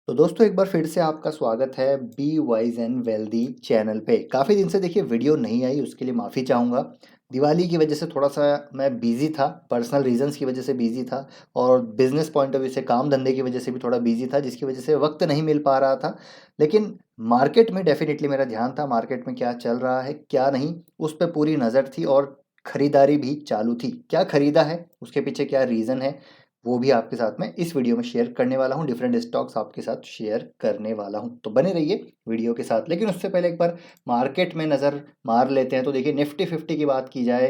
तो दोस्तों एक बार फिर से आपका स्वागत है be wise and wealthy channel पे। काफ़ी दिन से देखिए वीडियो नहीं आई, उसके लिए माफ़ी चाहूँगा। दिवाली की वजह से थोड़ा सा मैं बिज़ी था, पर्सनल रीजंस की वजह से बिज़ी था और बिजनेस पॉइंट ऑफ व्यू से काम धंधे की वजह से भी थोड़ा बिज़ी था, जिसकी वजह से वक्त नहीं मिल पा रहा था। लेकिन मार्केट में डेफिनेटली मेरा ध्यान था, मार्केट में क्या चल रहा है क्या नहीं, उस पर पूरी नज़र थी और ख़रीदारी भी चालू थी। क्या ख़रीदा है, उसके पीछे क्या रीज़न है, वो भी आपके साथ में इस वीडियो में शेयर करने वाला हूँ। डिफरेंट स्टॉक्स आपके साथ शेयर करने वाला हूँ, तो बने रहिए वीडियो के साथ। लेकिन उससे पहले एक बार मार्केट में नज़र मार लेते हैं। तो देखिए निफ्टी 50 की बात की जाए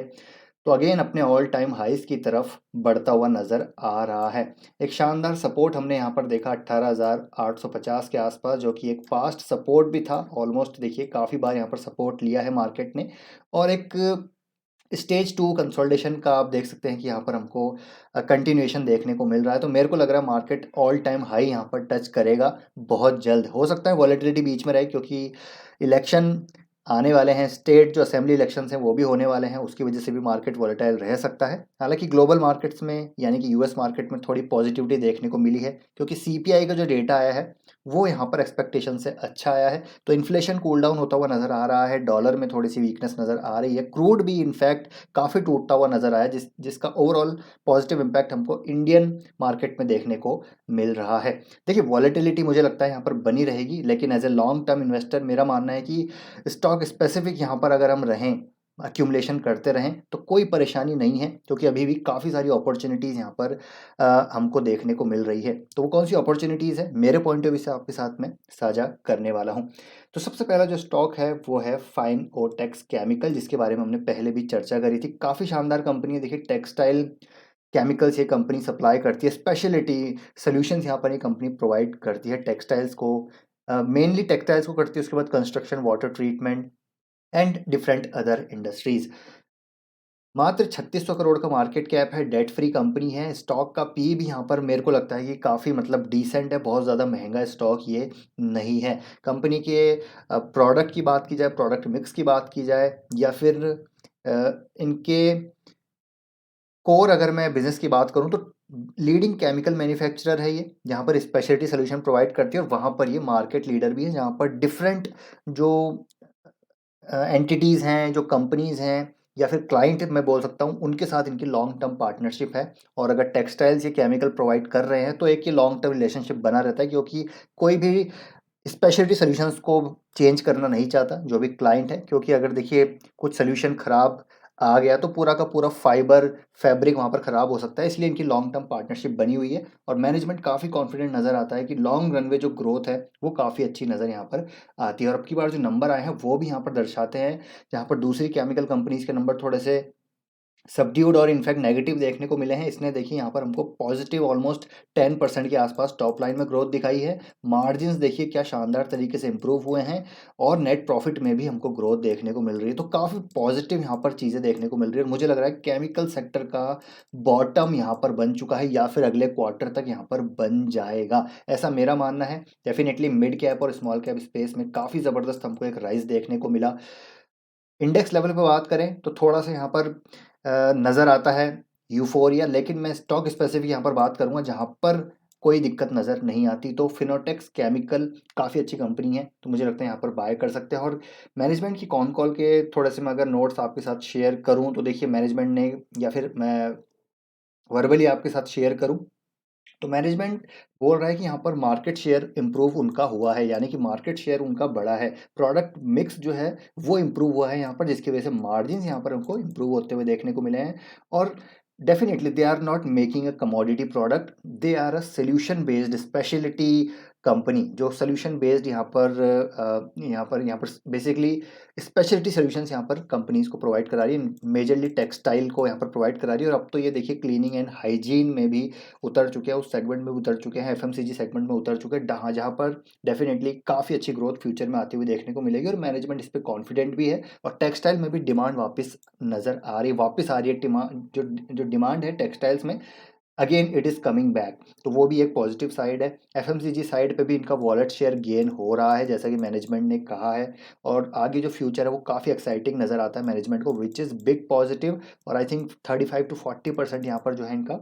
तो अगेन अपने ऑल टाइम हाइस की तरफ बढ़ता हुआ नज़र आ रहा है। एक शानदार सपोर्ट हमने यहाँ पर देखा 18,850 के आसपास, जो कि एक फास्ट सपोर्ट भी था। ऑलमोस्ट देखिए काफ़ी बार यहाँ पर सपोर्ट लिया है मार्केट ने। और एक स्टेज टू कंसोलिडेशन का आप देख सकते हैं कि यहाँ पर हमको कंटिन्यूएशन देखने को मिल रहा है। तो मेरे को लग रहा है मार्केट ऑल टाइम हाई यहाँ पर टच करेगा बहुत जल्द। हो सकता है वॉलेटिलिटी बीच में रहे, क्योंकि इलेक्शन आने वाले हैं, स्टेट जो असेंबली इलेक्शंस हैं वो भी होने वाले हैं, उसकी वजह से भी मार्केट वॉलेटाइल रह सकता है। हालांकि ग्लोबल मार्केट्स में यानी कि यूएस मार्केट में थोड़ी पॉजिटिविटी देखने को मिली है, क्योंकि सीपीआई का जो डेटा आया है वो यहाँ पर एक्सपेक्टेशन से अच्छा आया है। तो इन्फ्लेशन कूल डाउन होता हुआ नजर आ रहा है, डॉलर में थोड़ी सी वीकनेस नजर आ रही है, क्रूड भी इनफैक्ट काफ़ी टूटता हुआ नजर आया, जिसका ओवरऑल पॉजिटिव इम्पैक्ट हमको इंडियन मार्केट में देखने को मिल रहा है। देखिए वॉलेटिलिटी मुझे लगता है यहाँ पर बनी रहेगी, लेकिन as a long term investor मेरा मानना है कि स्टॉक स्पेसिफिक यहाँ पर अगर हम रहें, अक्यूमुलेशन करते रहें तो कोई परेशानी नहीं है, क्योंकि अभी भी काफ़ी सारी अपॉर्चुनिटीज़ यहाँ पर हमको देखने को मिल रही है। तो वो कौन सी अपॉर्चुनिटीज़ है, मेरे पॉइंट ऑफ व्यू से आपके साथ में साझा करने वाला हूँ। तो सबसे पहला जो स्टॉक है वो है फाइन ओटेक्स केमिकल, जिसके बारे में हमने पहले भी चर्चा करी थी। काफ़ी शानदार कंपनी है। देखिए टेक्सटाइल केमिकल्स ये कंपनी सप्लाई करती है, स्पेशलिटी सॉल्यूशंस यहाँ पर ये कंपनी प्रोवाइड करती है टेक्सटाइल्स को। मेनली टेक्सटाइल्स को करती है, उसके बाद construction, water treatment and different other industries. मात्र 3600 करोड़ का मार्केट कैप है, डेट फ्री कंपनी है। स्टॉक का पी भी यहाँ पर मेरे को लगता है कि काफ़ी मतलब डिसेंट है, बहुत ज़्यादा महंगा स्टॉक ये नहीं है। कंपनी के प्रोडक्ट की बात की जाए, प्रोडक्ट मिक्स की बात की जाए, या फिर इनके कोर अगर मैं बिजनेस की बात करूं तो लीडिंग केमिकल मैन्युफैक्चरर है ये, जहाँ पर स्पेशलिटी सोल्यूशन प्रोवाइड करती है, और वहाँ पर ये मार्केट लीडर भी है, जहाँ पर डिफरेंट जो एंटिटीज़ हैं, जो कंपनीज़ हैं या फिर क्लाइंट मैं बोल सकता हूँ, उनके साथ इनकी लॉन्ग टर्म पार्टनरशिप है। और अगर टेक्सटाइल्स ये केमिकल प्रोवाइड कर रहे हैं तो एक ये लॉन्ग टर्म रिलेशनशिप बना रहता है, क्योंकि कोई भी स्पेशलिटी सॉल्यूशंस को चेंज करना नहीं चाहता जो भी क्लाइंट है। क्योंकि अगर देखिए कुछ सॉल्यूशन खराब आ गया तो पूरा का पूरा फाइबर फैब्रिक वहाँ पर ख़राब हो सकता है, इसलिए इनकी लॉन्ग टर्म पार्टनरशिप बनी हुई है। और मैनेजमेंट काफ़ी कॉन्फिडेंट नज़र आता है कि लॉन्ग रनवे जो ग्रोथ है वो काफ़ी अच्छी नज़र यहाँ पर आती है। और अब की बार जो नंबर आए हैं वो भी यहाँ पर दर्शाते हैं, जहाँ पर दूसरी केमिकल कंपनीज के नंबर थोड़े से सबड्यूड और इनफैक्ट नेगेटिव देखने को मिले हैं। इसने देखिए यहाँ पर हमको पॉजिटिव ऑलमोस्ट 10% के आसपास टॉप लाइन में ग्रोथ दिखाई है। मार्जिन्स देखिए क्या शानदार तरीके से इंप्रूव हुए हैं, और नेट प्रॉफिट में भी हमको ग्रोथ देखने को मिल रही है। तो काफ़ी पॉजिटिव यहाँ पर चीज़ें देखने को मिल रही है, और मुझे लग रहा है केमिकल सेक्टर का बॉटम यहाँ पर बन चुका है, या फिर अगले क्वार्टर तक यहाँ पर बन जाएगा, ऐसा मेरा मानना है। डेफिनेटली मिड कैप और स्मॉल कैप स्पेस में काफ़ी ज़बरदस्त हमको एक राइज देखने को मिला। इंडेक्स लेवल पे बात करें तो थोड़ा सा यहाँ पर नज़र आता है यूफोरिया, लेकिन मैं स्टॉक स्पेसिफिक यहाँ पर बात करूँगा जहाँ पर कोई दिक्कत नज़र नहीं आती। तो फिनोटेक्स केमिकल काफ़ी अच्छी कंपनी है, तो मुझे लगता है यहाँ पर बाय कर सकते हैं। और मैनेजमेंट की कॉन कॉल के थोड़े से मैं अगर नोट्स आपके साथ शेयर करूँ तो देखिए मैनेजमेंट ने, या फिर मैं वर्बली आपके साथ शेयर करूँ, तो मैनेजमेंट बोल रहा है कि यहाँ पर मार्केट शेयर इंप्रूव उनका हुआ है, यानी कि मार्केट शेयर उनका बढ़ा है। प्रोडक्ट मिक्स जो है वो इंप्रूव हुआ है यहाँ पर, जिसकी वजह से मार्जिन्स यहाँ पर उनको इंप्रूव होते हुए देखने को मिले हैं। और definitely they are not making a commodity product, they are a solution based speciality company, जो सोल्यूशन बेस्ड यहाँ पर बेसिकली स्पेशलिटी सोल्यूशंस यहाँ पर कंपनीज को प्रोवाइड करा रही है। मेजरली टेक्सटाइल को यहाँ पर प्रोवाइड करा रही है, और अब तो ये देखिए क्लीनिंग एंड हाइजीन में भी उतर चुके हैं, उस सेगमेंट में उतर चुके हैं, एफएमसीजी सेगमेंट में उतर चुके हैं, जहाँ पर डेफिनेटली काफ़ी अच्छी ग्रोथ फ्यूचर में आती हुई देखने को मिलेगी। और मैनेजमेंट इस पर कॉन्फिडेंट भी है, और टेक्सटाइल में भी डिमांड वापस नज़र आ रही है, वापस आ रही है डिमांड, जो डिमांड है टेक्सटाइल्स में, again it is coming back. तो वो भी एक पॉजिटिव साइड है। एफएमसीजी साइड पे भी इनका वॉलेट शेयर गेन हो रहा है, जैसा कि मैनेजमेंट ने कहा है। और आगे जो फ्यूचर है वो काफ़ी एक्साइटिंग नज़र आता है मैनेजमेंट को, विच इज़ बिग पॉजिटिव। और आई थिंक 35 to 40% यहाँ पर जो है इनका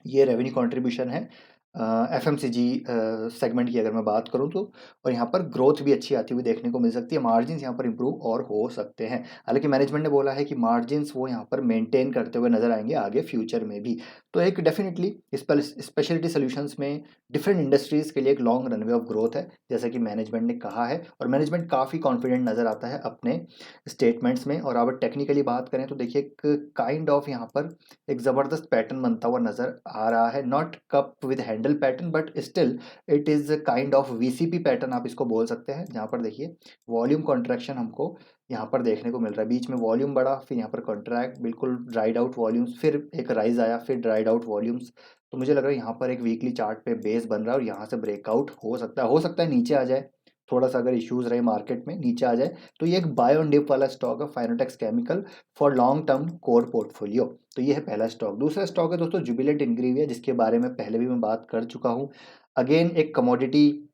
ये रेवेन्यू कंट्रीब्यूशन है एफएमसीजी सेगमेंट की अगर मैं बात करूँ तो, और यहाँ पर ग्रोथ भी अच्छी आती हुई देखने को मिल सकती है। मार्जिन्स यहाँ पर इंप्रूव और हो सकते हैं। हालांकि मैनेजमेंट ने बोला है कि मार्जिन्स वो यहाँ पर मेंटेन करते हुए नजर आएंगे आगे फ्यूचर में भी। तो एक डेफिनेटली स्पेशलिटी सोल्यूशंस में डिफरेंट इंडस्ट्रीज के लिए एक लॉन्ग रनवे ऑफ ग्रोथ है, जैसा कि मैनेजमेंट ने कहा है, और मैनेजमेंट काफ़ी कॉन्फिडेंट नजर आता है अपने स्टेटमेंट्स में। और अगर टेक्निकली बात करें तो देखिए एक काइंड ऑफ यहाँ पर एक ज़बरदस्त पैटर्न बनता हुआ नजर आ रहा है। Not cup with handle pattern, but still it is kind of VCP pattern आप इसको बोल सकते हैं, जहाँ पर देखिए वॉल्यूम कॉन्ट्रैक्शन हमको यहाँ पर देखने को मिल रहा है। बीच में वॉल्यूम बढ़ा, फिर यहाँ पर कॉन्ट्रैक्ट, बिल्कुल ड्राइड आउट वॉल्यूम्स, फिर एक राइज आया, फिर ड्राइड आउट वॉल्यूम्स। तो मुझे लग रहा है यहाँ पर एक वीकली चार्ट पे बेस बन रहा है, और यहाँ से ब्रेकआउट हो सकता है नीचे आ जाए, थोड़ा सा अगर इश्यूज रहे मार्केट में नीचे आ जाए। तो ये एक बाय ऑन डिप वाला स्टॉक है, Fineotex chemical, for long term core portfolio. तो ये है पहला स्टॉक। दूसरा स्टॉक है दोस्तों जुबिलेंट इंग्रेविया, जिसके बारे में पहले भी मैं बात कर चुका हूँ। अगेन एक कमोडिटी,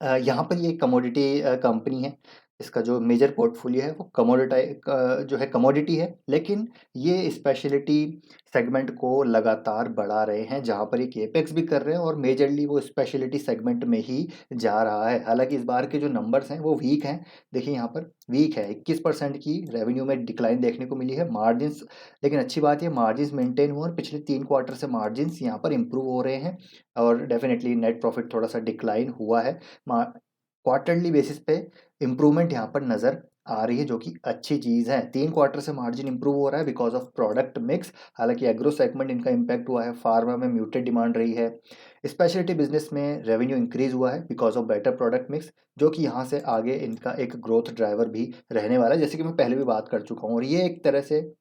यहाँ पर ये कमोडिटी कंपनी है। इसका जो मेजर पोर्टफोलियो है वो जो है कमोडिटी है, लेकिन ये स्पेशलिटी सेगमेंट को लगातार बढ़ा रहे हैं, जहाँ पर ये केपेक्स भी कर रहे हैं, और मेजरली वो स्पेशलिटी सेगमेंट में ही जा रहा है। हालांकि इस बार के जो नंबर्स हैं वो वीक हैं। देखिए यहाँ पर वीक है, 21% की रेवेन्यू में डिक्लाइन देखने को मिली है। मार्जिन्स, लेकिन अच्छी बात है मार्जिन्स मेंटेन हुए, और पिछले 3 क्वार्टर से मार्जिन्स यहाँ पर इंप्रूव हो रहे हैं। और डेफिनेटली नेट प्रॉफिट थोड़ा सा डिक्लाइन हुआ है। क्वार्टरली बेसिस पे इम्प्रूवमेंट यहाँ पर नज़र आ रही है, जो कि अच्छी चीज़ है। 3 क्वार्टर से मार्जिन इंप्रूव हो रहा है बिकॉज ऑफ प्रोडक्ट मिक्स। हालांकि एग्रो सेगमेंट इनका इम्पैक्ट हुआ है, फार्मा में म्यूटेड डिमांड रही है। स्पेशलिटी बिजनेस में रेवेन्यू इंक्रीज हुआ है because of better product mix, जो कि यहाँ से आगे इनका एक ग्रोथ ड्राइवर भी रहने वाला है, जैसे कि मैं पहले भी बात कर चुका हूँ। और ये एक तरह से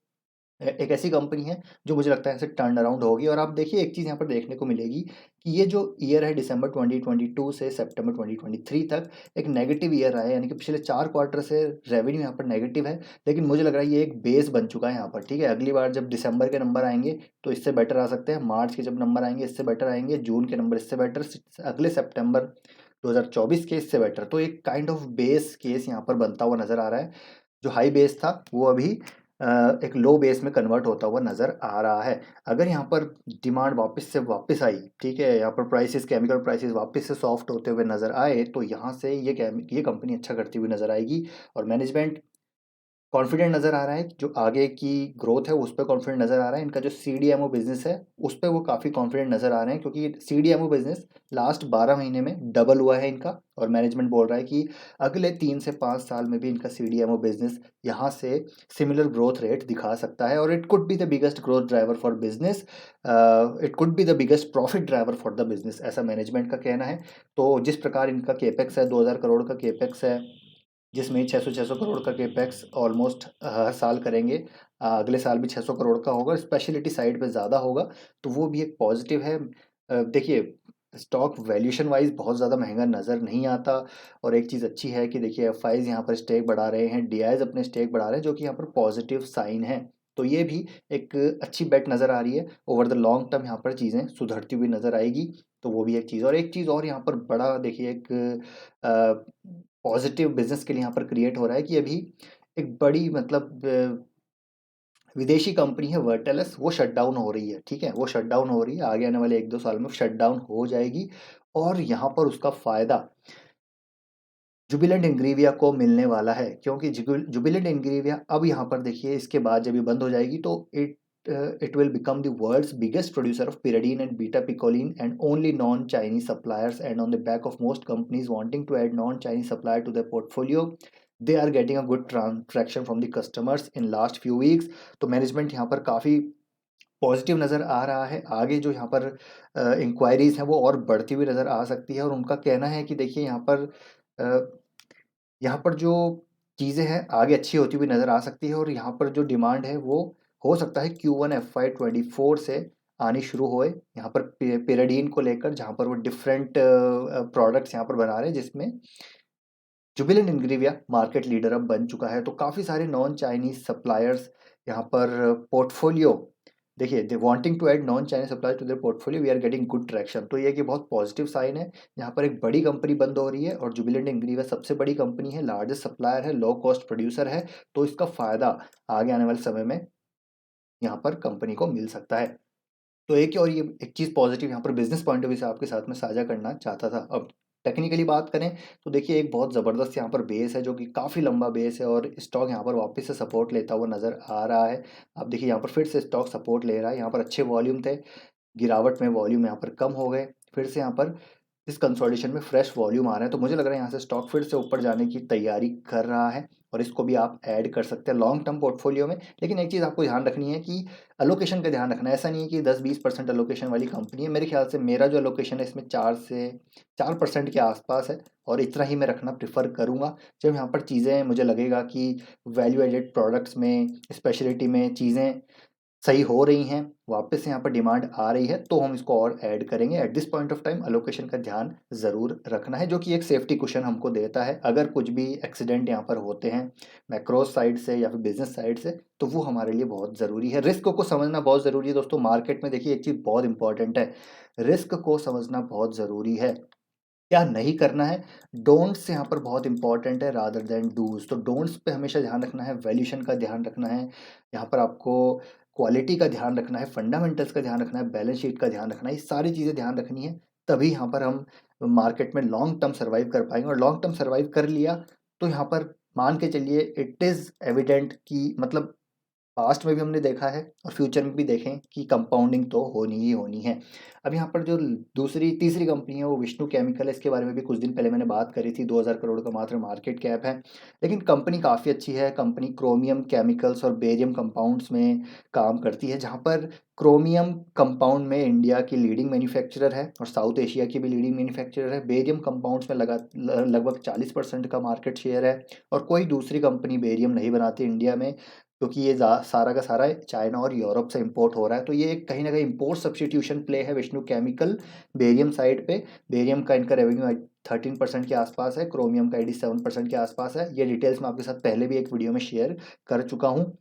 एक ऐसी कंपनी है जो मुझे लगता है ऐसे टर्न अराउंड होगी। और आप देखिए एक चीज़ यहाँ पर देखने को मिलेगी कि ये जो ईयर है दिसंबर 2022 से सितंबर 2023 तक एक नेगेटिव ईयर रहा है, यानी कि पिछले 4 क्वार्टर से रेवेन्यू यहाँ पर नेगेटिव है। लेकिन मुझे लग रहा है ये एक बेस बन चुका है यहाँ पर, ठीक है। अगली बार जब दिसंबर के नंबर आएंगे तो इससे बेटर आ सकते हैं, मार्च के जब नंबर आएंगे इससे बेटर आएंगे, जून के नंबर इससे बेटर, अगले सितंबर 2024 के इससे बेटर। तो एक काइंड ऑफ बेस केस यहाँ पर बनता हुआ नजर आ रहा है। जो हाई बेस था वो अभी एक लो बेस में कन्वर्ट होता हुआ नज़र आ रहा है। अगर यहाँ पर डिमांड वापस आई, ठीक है, यहाँ पर प्राइसेस, केमिकल प्राइसेस वापस से सॉफ्ट होते हुए नज़र आए, तो यहाँ से ये कंपनी अच्छा करती हुई नज़र आएगी। और मैनेजमेंट कॉन्फिडेंट नज़र आ रहा है कि जो आगे की ग्रोथ है उस पर कॉन्फिडेंट नज़र आ रहा है। इनका जो सीडीएमओ बिजनेस है उस पर वो काफ़ी कॉन्फिडेंट नज़र आ रहे हैं, क्योंकि सीडीएमओ बिजनेस लास्ट 12 महीने में डबल हुआ है इनका। और मैनेजमेंट बोल रहा है कि अगले 3 से 5 साल में भी इनका सीडीएमओ बिजनेस यहाँ से सिमिलर ग्रोथ रेट दिखा सकता है। और it could be the biggest growth driver for business, it could be the biggest profit driver for the business, ऐसा मैनेजमेंट का कहना है। तो जिस प्रकार इनका केपेक्स है, 2000 करोड़ का केपेक्स है, जिसमें 600 करोड़ का केपेक्स ऑलमोस्ट हर साल करेंगे। अगले साल भी 600 करोड़ का होगा, स्पेशलिटी साइड पे ज़्यादा होगा, तो वो भी एक पॉजिटिव है। देखिए स्टॉक वैल्यूएशन वाइज बहुत ज़्यादा महंगा नज़र नहीं आता। और एक चीज़ अच्छी है कि देखिए एफ आईज यहाँ पर स्टेक बढ़ा रहे हैं, डी आईज अपने स्टेक बढ़ा रहे हैं, जो कि यहाँ पर पॉजिटिव साइन है। तो ये भी एक अच्छी बेट नज़र आ रही है। ओवर द लॉन्ग टर्म यहाँ पर चीज़ें सुधरती हुई नज़र आएगी। तो वो भी एक चीज़। और एक चीज़ और यहाँ पर बड़ा देखिए एक पॉजिटिव बिजनेस के लिए यहाँ पर क्रिएट हो रहा है कि अभी एक बड़ी मतलब विदेशी कंपनी है वर्टेलस, वो शट डाउन हो रही है, ठीक है, वो शट डाउन हो रही है, आगे आने वाले 1-2 साल में शट डाउन हो जाएगी। और यहाँ पर उसका फायदा जुबिलेंट इंग्रेविया को मिलने वाला है, क्योंकि जुबिलेंट इंग्रेविया अब यहाँ पर देखिए इसके बाद जब ये बंद हो जाएगी तो it will become the world's biggest producer of pyridine and beta picoline and only non Chinese suppliers, and on the back of most companies wanting to add non Chinese supplier to their portfolio, they are getting a good traction from the customers in last few weeks। तो management यहाँ पर काफ़ी positive नज़र आ रहा है। आगे जो यहाँ पर इंक्वायरीज हैं वो और बढ़ती हुई नज़र आ सकती है। और उनका कहना है कि देखिए यहाँ पर जो चीज़ें हैं आगे अच्छी होती हुई नज़र आ सकती है। और यहाँ पर जो डिमांड है वो हो सकता है Q1 FY24 से आनी शुरू होए, यहाँ पर पेराडीन को लेकर, जहाँ पर वो डिफरेंट प्रोडक्ट्स यहाँ पर बना रहे हैं, जिसमें जुबिलेंट इंग्रेविया मार्केट लीडर अब बन चुका है। तो काफ़ी सारे नॉन चाइनीज सप्लायर्स यहाँ पर पोर्टफोलियो, देखिए they wanting to add non Chinese supplier to their portfolio, we are getting good traction. तो ये कि बहुत पॉजिटिव साइन है। यहाँ पर एक बड़ी कंपनी बंद हो रही है, और जुबिलेंट इंग्रेविया सबसे बड़ी कंपनी है, लार्जेस्ट सप्लायर है, लो कॉस्ट प्रोड्यूसर है। तो इसका फायदा आगे आने वाले समय में यहाँ पर कंपनी को मिल सकता है। तो एक और ये एक चीज़ पॉजिटिव यहाँ पर बिजनेस पॉइंट ऑफ व्यू से आपके साथ में साझा करना चाहता था। अब टेक्निकली बात करें तो देखिए एक बहुत ज़बरदस्त यहाँ पर बेस है जो कि काफ़ी लंबा बेस है, और स्टॉक यहाँ पर वापस से सपोर्ट लेता हुआ नज़र आ रहा है। आप देखिए यहाँ पर फिर से स्टॉक सपोर्ट ले रहा है, यहाँ पर अच्छे वॉल्यूम थे, गिरावट में वॉल्यूम यहाँ पर कम हो गए, फिर से यहाँ पर इस कंसोलिडेशन में फ्रेश वॉल्यूम आ रहा है, तो मुझे लग रहा है यहाँ से स्टॉक फिर से ऊपर जाने की तैयारी कर रहा है, और इसको भी आप ऐड कर सकते हैं लॉन्ग टर्म पोर्टफोलियो में। लेकिन एक चीज़ आपको ध्यान रखनी है कि अलोकेशन का ध्यान रखना है। ऐसा नहीं है कि 10-20% अलोकेशन वाली कंपनी है। मेरे ख्याल से मेरा जो अलोकेशन है इसमें 4% के आसपास है, और इतना ही मैं रखना प्रेफर करूँगा। जब यहाँ पर चीज़ें मुझे लगेगा कि वैल्यू एडेड प्रोडक्ट्स में, स्पेशलिटी में चीज़ें सही हो रही हैं, वापस से यहाँ पर डिमांड आ रही है, तो हम इसको और ऐड करेंगे। At this point of time allocation का ध्यान ज़रूर रखना है, जो कि एक सेफ्टी कुशन हमको देता है। अगर कुछ भी एक्सीडेंट यहाँ पर होते हैं मैक्रो साइड से या फिर बिजनेस साइड से, तो वो हमारे लिए बहुत ज़रूरी है। रिस्क को समझना बहुत ज़रूरी है दोस्तों। मार्केट में देखिए एक चीज़ बहुत इंपॉर्टेंट है, रिस्क को समझना बहुत ज़रूरी है। क्या नहीं करना है, डोंट्स यहाँ पर बहुत इंपॉर्टेंट है रादर देन डूज। तो डोंट्स पे हमेशा ध्यान रखना है, वैल्यूशन का ध्यान रखना है, यहाँ पर आपको क्वालिटी का ध्यान रखना है, फंडामेंटल्स का ध्यान रखना है, बैलेंस शीट का ध्यान रखना है। ये सारी चीज़ें ध्यान रखनी है, तभी यहाँ पर हम मार्केट में लॉन्ग टर्म सर्वाइव कर पाएंगे। और लॉन्ग टर्म सर्वाइव कर लिया तो यहाँ पर मान के चलिए इट इज़ एविडेंट कि मतलब पास्ट में भी हमने देखा है और फ्यूचर में भी देखें कि कंपाउंडिंग तो होनी ही होनी है। अब यहाँ पर जो दूसरी तीसरी कंपनी है वो विष्णु केमिकल है। इसके बारे में भी कुछ दिन पहले मैंने बात करी थी, 2000 करोड़ का मात्र मार्केट कैप है, लेकिन कंपनी काफ़ी अच्छी है। कंपनी क्रोमियम केमिकल्स और बेरियम कंपाउंड्स में काम करती है, जहाँ पर क्रोमियम कंपाउंड में इंडिया की लीडिंग मैन्युफैक्चरर है और साउथ एशिया की भी लीडिंग मैन्युफैक्चरर है। बेरियम कंपाउंड्स में लगभग 40% का मार्केट शेयर है, और कोई दूसरी कंपनी बेरियम नहीं बनाती इंडिया में, क्योंकि ये सारा का सारा चाइना और यूरोप से इंपोर्ट हो रहा है। तो ये एक कहीं ना कहीं इंपोर्ट सब्स्टिट्यूशन प्ले है विष्णु केमिकल बेरियम साइड पे। बेरियम का इनका रेवेन्यू 13% के आसपास है, क्रोमियम का 87% के आसपास है। ये डिटेल्स मैं आपके साथ पहले भी एक वीडियो में शेयर कर चुका हूँ,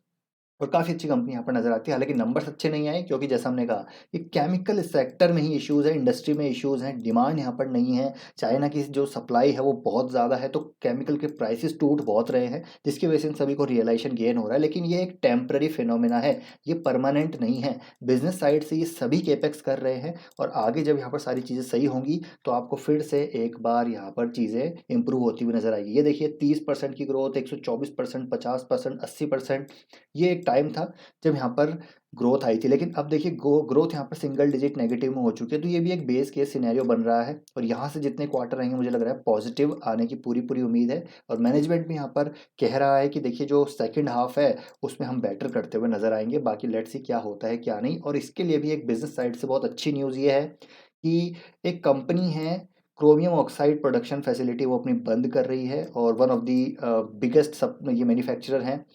और काफ़ी अच्छी कंपनी यहाँ पर नज़र आती है। हालांकि नंबर्स अच्छे नहीं आए, क्योंकि जैसा हमने कहा कि केमिकल सेक्टर में ही इश्यूज़ है, इंडस्ट्री में इश्यूज़ हैं, डिमांड यहाँ पर नहीं है। चाइना की जो सप्लाई है वो बहुत ज़्यादा है, तो केमिकल के प्राइसेस टूट बहुत रहे हैं, जिसकी वजह से इन सभी को रियलाइजेशन गेन हो रहा है। लेकिन ये एक टेम्पररी फिनोमिना है, ये परमानेंट नहीं है। बिजनेस साइड से ये सभी केपेक्स कर रहे हैं, और आगे जब यहाँ पर सारी चीज़ें सही होंगी तो आपको फिर से एक बार यहाँ पर चीज़ें इंप्रूव होती हुई नजर आएगी। ये देखिए 30% की ग्रोथ, 124%, 50%, 80%, ये एक टाइम था जब यहाँ पर ग्रोथ आई थी। लेकिन अब देखिए ग्रोथ यहाँ पर सिंगल डिजिट नेगेटिव में हो चुकी है, तो ये भी एक बेस केस सिनेरियो बन रहा है, और यहाँ से जितने क्वार्टर रहेंगे मुझे लग रहा है पॉजिटिव आने की पूरी पूरी उम्मीद है। और मैनेजमेंट भी यहाँ पर कह रहा है कि देखिए जो सेकंड हाफ है उसमें हम बेटर करते हुए नजर आएंगे। बाकी लेट्स सी क्या होता है क्या नहीं। और इसके लिए भी एक बिजनेस साइड से बहुत अच्छी न्यूज़ ये है कि एक कंपनी है क्रोमियम ऑक्साइड प्रोडक्शन फैसिलिटी, वो अपनी बंद कर रही है, और वन ऑफ द बिगेस्ट सब ये मैन्युफैक्चरर हैं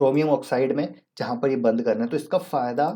क्रोमियम ऑक्साइड में, जहाँ पर ये बंद करना है। तो इसका फ़ायदा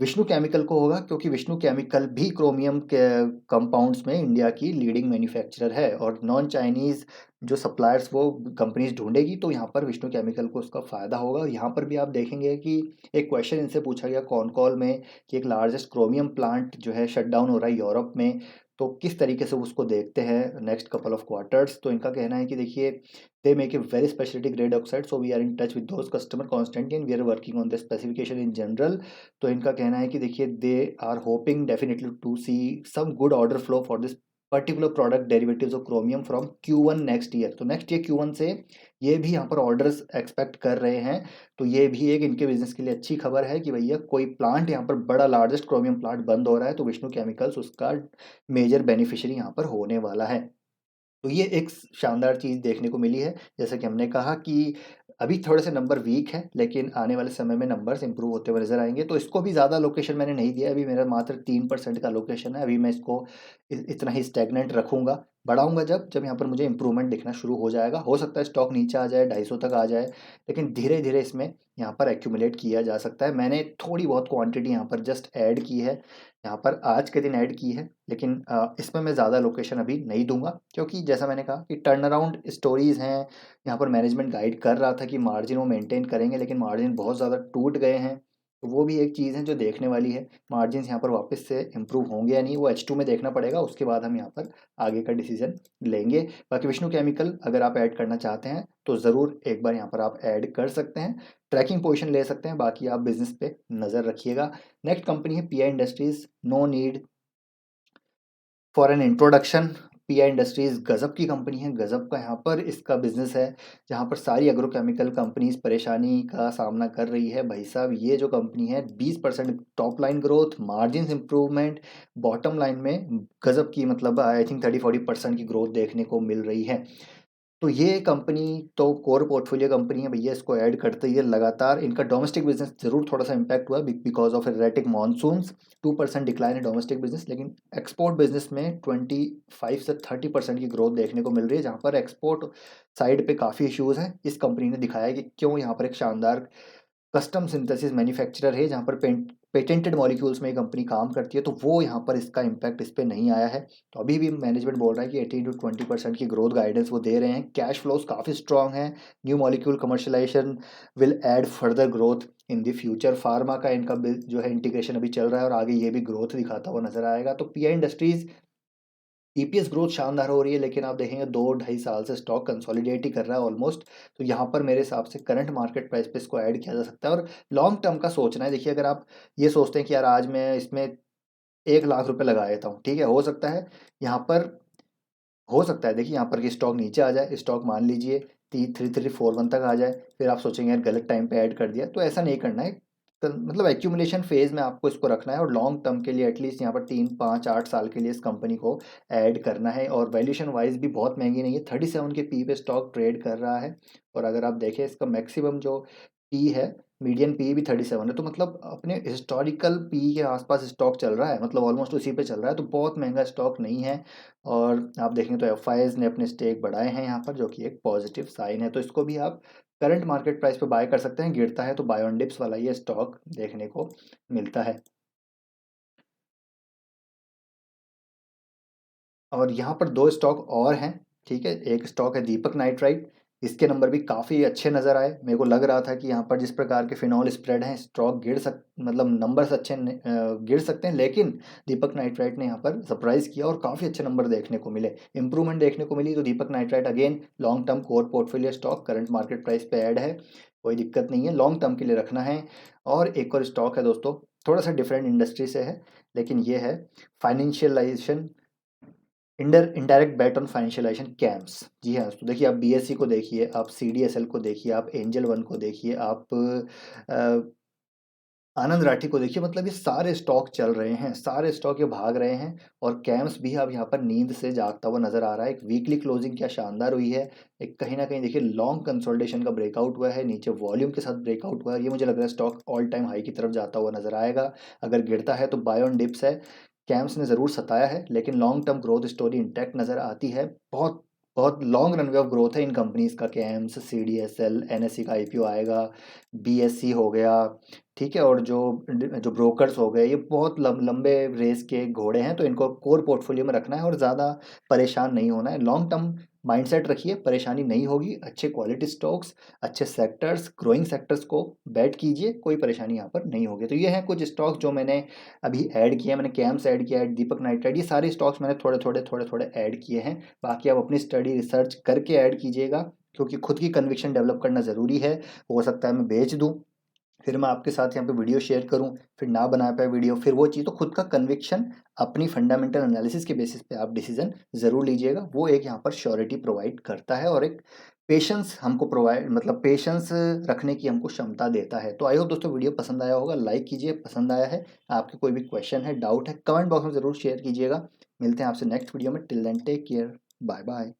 विष्णु केमिकल को होगा, क्योंकि विष्णु केमिकल भी क्रोमियम के कंपाउंड्स में इंडिया की लीडिंग मैन्युफैक्चरर है, और नॉन चाइनीज़ जो सप्लायर्स वो कंपनीज ढूंढेगी, तो यहाँ पर विष्णु केमिकल को उसका फ़ायदा होगा। और यहाँ पर भी आप देखेंगे कि एक क्वेश्चन इनसे पूछा गया कॉन कॉल में कि एक लार्जेस्ट क्रोमियम प्लांट जो है शट डाउन हो रहा है यूरोप में, तो किस तरीके से वो उसको देखते हैं नेक्स्ट कपल ऑफ क्वार्टर्स। तो इनका कहना है कि देखिए they make a very specialty grade oxide, so we are in touch with those customer constantly and we are working on the specification in general। तो इनका कहना है कि देखिए they are hoping definitely to see some good order flow for this particular product derivatives of chromium from Q1 next year. तो next year Q1 से ये भी यहाँ पर ऑर्डर्स एक्सपेक्ट कर रहे हैं। तो ये भी एक इनके बिजनेस के लिए अच्छी खबर है कि भैया कोई प्लांट यहाँ पर बड़ा लार्जेस्ट क्रोमियम प्लांट बंद हो रहा है, तो विष्णु केमिकल्स उसका मेजर बेनिफिशियरी यहाँ पर होने वाला है। तो ये एक शानदार चीज़ देखने को मिली है। जैसा कि हमने कहा कि अभी थोड़े से नंबर वीक हैं, लेकिन आने वाले समय में नंबर्स इंप्रूव होते हुए नज़र आएंगे। तो इसको भी ज़्यादा लोकेशन मैंने नहीं दिया, अभी मेरा मात्र 3% का लोकेशन है। अभी मैं इसको इतना ही स्टैग्नेंट रखूंगा, बढ़ाऊंगा जब यहाँ पर मुझे इंप्रूवमेंट दिखना शुरू हो जाएगा। हो सकता है स्टॉक नीचे आ जाए, 250 तक आ जाए, लेकिन धीरे धीरे इसमें यहाँ पर एक्यूमुलेट किया जा सकता है। मैंने थोड़ी बहुत क्वांटिटी यहाँ पर जस्ट ऐड की है, यहाँ पर आज के दिन ऐड की है, लेकिन इसमें मैं ज़्यादा लोकेशन अभी नहीं दूंगा, क्योंकि जैसा मैंने कहा कि टर्न अराउंड स्टोरीज़ हैं। यहाँ पर मैनेजमेंट गाइड कर रहा था कि मार्जिन वो मेंटेन करेंगे, लेकिन मार्जिन बहुत ज़्यादा टूट गए हैं। तो वो भी एक चीज़ है जो देखने वाली है, मार्जिन यहाँ पर वापस से इम्प्रूव होंगे या नहीं, वो H2 में देखना पड़ेगा। उसके बाद हम यहाँ पर आगे का डिसीजन लेंगे। बाकी विष्णु केमिकल अगर आप ऐड करना चाहते हैं तो ज़रूर एक बार यहाँ पर आप ऐड कर सकते हैं। ट्रैकिंग पोजीशन ले सकते हैं, बाकी आप बिजनेस पे नज़र रखिएगा। नेक्स्ट कंपनी है PI industries, no need for an introduction. PI industries गजब की कंपनी है, गजब का यहाँ पर इसका बिजनेस है, जहाँ पर सारी एग्रोकेमिकल कंपनीज परेशानी का सामना कर रही है। भाई साहब ये जो कंपनी है 20% top line growth, margin improvement, bottom line में गजब की, मतलब आई थिंक 30-40% की ग्रोथ देखने को मिल रही है। तो ये कंपनी तो कोर पोर्टफोलियो कंपनी है भैया, इसको ऐड करते ही लगातार इनका डोमेस्टिक बिजनेस जरूर थोड़ा सा इम्पैक्ट हुआ because of erratic monsoons, 2% decline है डोमेस्टिक बिजनेस, लेकिन एक्सपोर्ट बिजनेस में 25 से 30% की ग्रोथ देखने को मिल रही है, जहाँ पर एक्सपोर्ट साइड पे काफ़ी इश्यूज हैं। इस कंपनी ने दिखाया कि क्यों यहाँ पर एक शानदार कस्टम सिंथेसिस मैन्युफैक्चरर है, जहाँ पर पेटेंटेड मॉलिक्यूल्स में ये कंपनी काम करती है, तो वो यहाँ पर इसका इम्पैक्ट इस पर नहीं आया है। तो अभी भी मैनेजमेंट बोल रहा है कि 18 to 20% की ग्रोथ गाइडेंस वो दे रहे हैं। कैश फ्लोज काफ़ी स्ट्रॉन्ग है, new molecule commercialisation will add further growth in the future. Pharma का इनका जो है इंटीग्रेशन अभी चल रहा है और आगे ये भी ग्रोथ दिखाता हुआ नजर आएगा। तो पीआई इंडस्ट्रीज ईपीएस ग्रोथ शानदार हो रही है, लेकिन आप देखेंगे 2-2.5 साल से स्टॉक कंसोलिडेट ही कर रहा है ऑलमोस्ट। तो यहाँ पर मेरे हिसाब से करंट मार्केट प्राइस पे इसको ऐड किया जा सकता है और लॉन्ग टर्म का सोचना है। देखिए अगर आप ये सोचते हैं कि यार आज मैं इसमें 1 लाख रुपए लगा देता हूँ, ठीक है, हो सकता है यहाँ पर, हो सकता है देखिए यहाँ पर कि स्टॉक नीचे आ जाए, स्टॉक मान लीजिए 3341 तक आ जाए, फिर आप सोचेंगे यार गलत टाइम पे ऐड कर दिया, तो ऐसा नहीं करना है। मतलब एक्यूमुलेशन फेज में आपको इसको रखना है और लॉन्ग टर्म के लिए एटलीस्ट यहाँ पर 3-5-8 साल के लिए इस कंपनी को ऐड करना है। और वैल्यूएशन वाइज भी बहुत महंगी नहीं है, 37 के पी पे स्टॉक ट्रेड कर रहा है। और अगर आप देखें इसका मैक्सिमम जो पी है, मीडियन पी भी 37 है, तो मतलब अपने हिस्टोरिकल पी के आसपास स्टॉक चल रहा है, मतलब ऑलमोस्ट उसी पे चल रहा है, तो बहुत महंगा स्टॉक नहीं है। और आप देखें तो एफआईज ने अपने स्टेक बढ़ाए हैं यहाँ पर, जो कि एक पॉजिटिव साइन है, तो इसको भी आप करंट मार्केट प्राइस पे बाय कर सकते हैं। गिरता है तो बाय ऑन डिप्स वाला ये स्टॉक देखने को मिलता है। और यहाँ पर दो स्टॉक और हैं, ठीक है, एक स्टॉक है दीपक नाइट्राइट, इसके नंबर भी काफ़ी अच्छे नज़र आए। मेरे को लग रहा था कि यहाँ पर जिस प्रकार के फिनॉल स्प्रेड हैं, स्टॉक मतलब नंबर्स अच्छे गिर सकते हैं, लेकिन दीपक नाइट्राइट ने यहाँ पर सरप्राइज़ किया और काफ़ी अच्छे नंबर देखने को मिले, इंप्रूवमेंट देखने को मिली। तो Deepak nitrite again long term core portfolio stock, current market price पे ऐड है, कोई दिक्कत नहीं है, लॉन्ग टर्म के लिए रखना है। और एक और स्टॉक है दोस्तों, थोड़ा सा डिफरेंट इंडस्ट्री से है, लेकिन ये है financialization, indirect bet on financialization camps. जी हाँ दोस्तों, देखिए आप बीएससी को देखिए, आप सीडीएसएल को देखिए, आप एंजल वन को देखिए, आप आनंद राठी को देखिए, मतलब ये सारे स्टॉक चल रहे हैं, सारे स्टॉक ये भाग रहे हैं। और कैम्स भी अब यहाँ पर नींद से जागता हुआ नजर आ रहा है। एक वीकली क्लोजिंग क्या शानदार हुई है, एक कहीं ना कहीं देखिए लॉन्ग कंसोलिडेशन का ब्रेकआउट हुआ है, नीचे वॉल्यूम के साथ ब्रेकआउट हुआ है। ये मुझे लग रहा है स्टॉक ऑल टाइम हाई की तरफ जाता हुआ नजर आएगा। अगर गिरता है तो बाय ऑन डिप्स है। कैम्स ने ज़रूर सताया है, लेकिन long term growth story intact नज़र आती है। बहुत बहुत लॉन्ग रनवे ऑफ ग्रोथ है इन कंपनीज का, CAMS, C D S L, N S C का आईपीओ आएगा, बी एस सी हो गया, ठीक है, और जो जो ब्रोकर्स हो गए, ये बहुत लंबे रेस के घोड़े हैं, तो इनको कोर पोर्टफोलियो में रखना है और ज़्यादा परेशान नहीं होना है। लॉन्ग टर्म माइंडसेट रखिए, परेशानी नहीं होगी। अच्छे क्वालिटी स्टॉक्स, अच्छे सेक्टर्स, ग्रोइंग सेक्टर्स को बैट कीजिए, कोई परेशानी यहाँ पर नहीं होगी। तो ये हैं कुछ स्टॉक्स जो मैंने अभी ऐड किए हैं। मैंने कैम्स ऐड किया है, दीपक नाइट्राइट, ये सारे स्टॉक्स मैंने थोड़े थोड़े ऐड किए हैं। बाकी आप अपनी स्टडी रिसर्च करके ऐड कीजिएगा, क्योंकि खुद की कन्विक्शन डेवलप करना ज़रूरी है। हो सकता है मैं बेच दूँ, फिर मैं आपके साथ यहाँ पे वीडियो शेयर करूँ, फिर ना बना पाए वीडियो, फिर वो चीज़। तो खुद का कन्विक्शन, अपनी फंडामेंटल एनालिसिस के बेसिस पे आप डिसीजन ज़रूर लीजिएगा, वो एक यहाँ पर श्योरिटी प्रोवाइड करता है और एक पेशेंस हमको प्रोवाइड, मतलब पेशेंस रखने की हमको क्षमता देता है। तो आई होप दोस्तों वीडियो पसंद आया होगा, लाइक कीजिए, पसंद आया है, आपके कोई भी क्वेश्चन है, डाउट है, कमेंट बॉक्स में ज़रूर शेयर कीजिएगा। मिलते हैं आपसे नेक्स्ट वीडियो में, till then take care, bye bye.